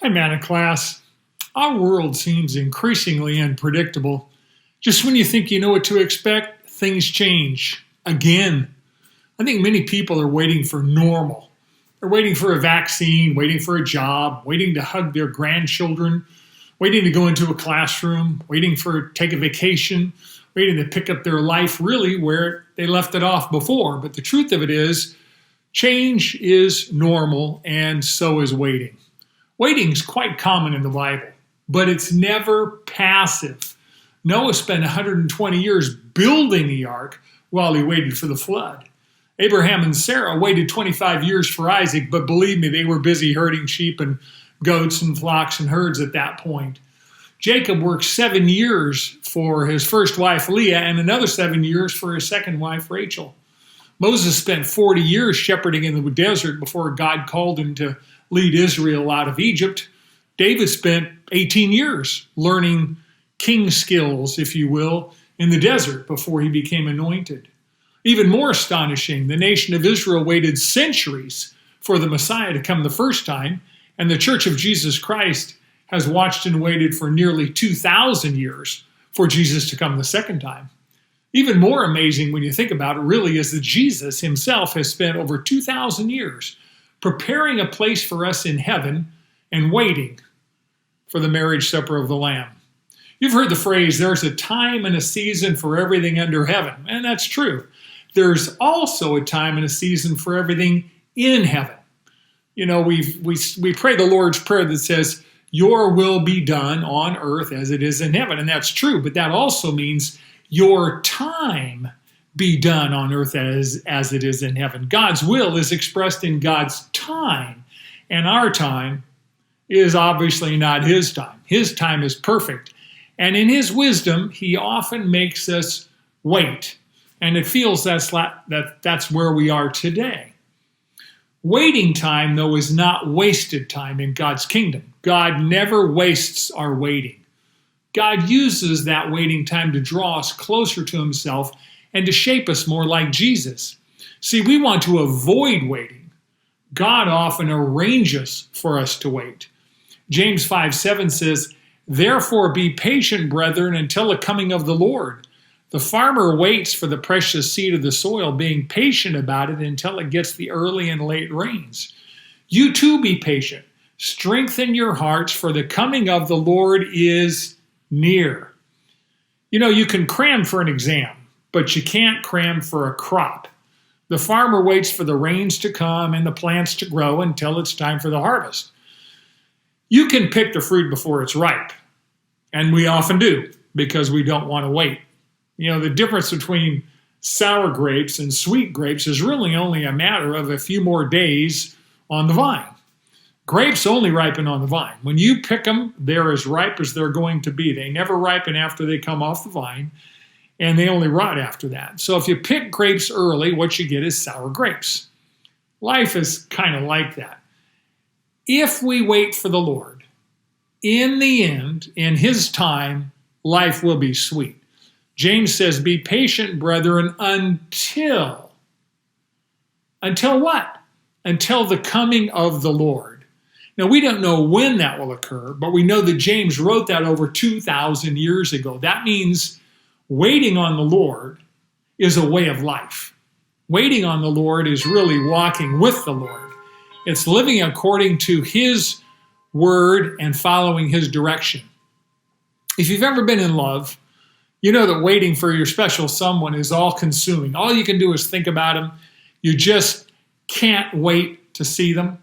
Hi, Manna class. Our world seems increasingly unpredictable. Just when you think you know what to expect, things change again. I think many people are waiting for normal. They're waiting for a vaccine, waiting for a job, waiting to hug their grandchildren, waiting to go into a classroom, waiting for take a vacation, waiting to pick up their life really where they left it off before. But the truth of it is, change is normal, and so is waiting. Waiting is quite common in the Bible, but it's never passive. Noah spent 120 years building the ark while he waited for the flood. Abraham and Sarah waited 25 years for Isaac, but believe me, they were busy herding sheep and goats and flocks and herds at that point. Jacob worked 7 years for his first wife Leah and another 7 years for his second wife Rachel. Moses spent 40 years shepherding in the desert before God called him to lead Israel out of Egypt. David spent 18 years learning king skills, if you will, in the desert before he became anointed. Even more astonishing, the nation of Israel waited centuries for the Messiah to come the first time, and the Church of Jesus Christ has watched and waited for nearly 2,000 years for Jesus to come the second time. Even more amazing when you think about it really is that Jesus himself has spent over 2,000 years preparing a place for us in heaven and waiting for the marriage supper of the Lamb. You've heard the phrase, there's a time and a season for everything under heaven, and that's true. There's also a time and a season for everything in heaven. You know, we pray the Lord's Prayer that says, your will be done on earth as it is in heaven, and that's true, but that also means your time be done on earth as it is in heaven. God's will is expressed in God's time, and our time is obviously not his time. His time is perfect, and in his wisdom, he often makes us wait, and it feels that's where we are today. Waiting time, though, is not wasted time in God's kingdom. God never wastes our waiting. God uses that waiting time to draw us closer to himself and to shape us more like Jesus. See, we want to avoid waiting. God often arranges for us to wait. James 5:7 says, therefore be patient, brethren, until the coming of the Lord. The farmer waits for the precious seed of the soil, being patient about it until it gets the early and late rains. You too be patient. Strengthen your hearts, for the coming of the Lord is near. You know, you can cram for an exam, but you can't cram for a crop. The farmer waits for the rains to come and the plants to grow until it's time for the harvest. You can pick the fruit before it's ripe, and we often do because we don't want to wait. You know, the difference between sour grapes and sweet grapes is really only a matter of a few more days on the vine. Grapes only ripen on the vine. When you pick them, they're as ripe as they're going to be. They never ripen after they come off the vine, and they only rot after that. So if you pick grapes early, what you get is sour grapes. Life is kind of like that. If we wait for the Lord, in the end, in his time, life will be sweet. James says, be patient, brethren, until what? Until the coming of the Lord. Now, we don't know when that will occur, but we know that James wrote that over 2,000 years ago. That means waiting on the Lord is a way of life. Waiting on the Lord is really walking with the Lord. It's living according to his word and following his direction. If you've ever been in love, you know that waiting for your special someone is all-consuming. All you can do is think about them. You just can't wait to see them.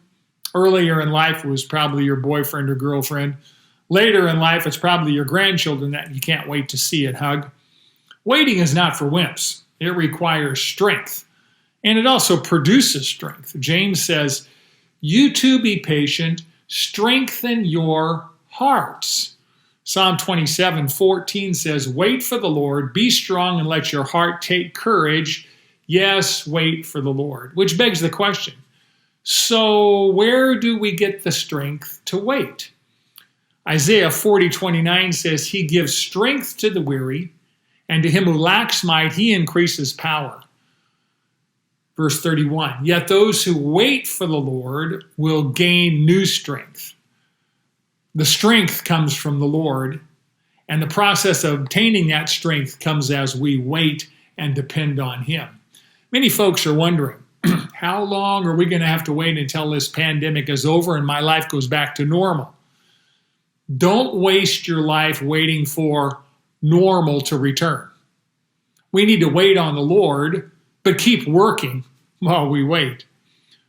Earlier in life, it was probably your boyfriend or girlfriend. Later in life, it's probably your grandchildren that you can't wait to see and hug. Waiting is not for wimps. It requires strength, and it also produces strength. James says, you too be patient, strengthen your hearts. Psalm 27:14 says, wait for the Lord, be strong and let your heart take courage. Yes, wait for the Lord. Which begs the question, so where do we get the strength to wait? Isaiah 40:29 says, he gives strength to the weary, and to him who lacks might, he increases power. Verse 31, yet those who wait for the Lord will gain new strength. The strength comes from the Lord, and the process of obtaining that strength comes as we wait and depend on Him. Many folks are wondering, how long are we going to have to wait until this pandemic is over and my life goes back to normal? Don't waste your life waiting for normal to return. We need to wait on the Lord, but keep working while we wait.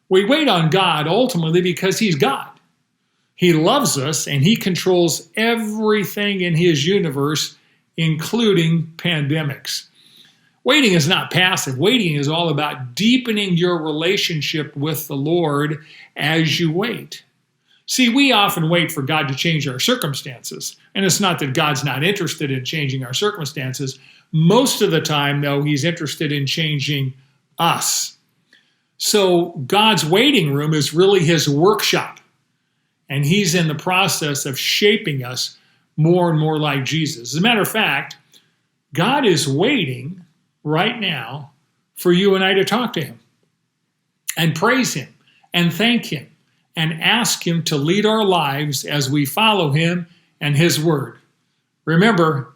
We wait on God ultimately because He's God. He loves us and He controls everything in His universe, including pandemics. Waiting is not passive. Waiting is all about deepening your relationship with the Lord as you wait. See, we often wait for God to change our circumstances. And it's not that God's not interested in changing our circumstances. Most of the time, though, He's interested in changing us. So God's waiting room is really His workshop. And He's in the process of shaping us more and more like Jesus. As a matter of fact, God is waiting right now for you and I to talk to Him and praise Him and thank Him and ask Him to lead our lives as we follow Him and His Word. Remember,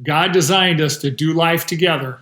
God designed us to do life together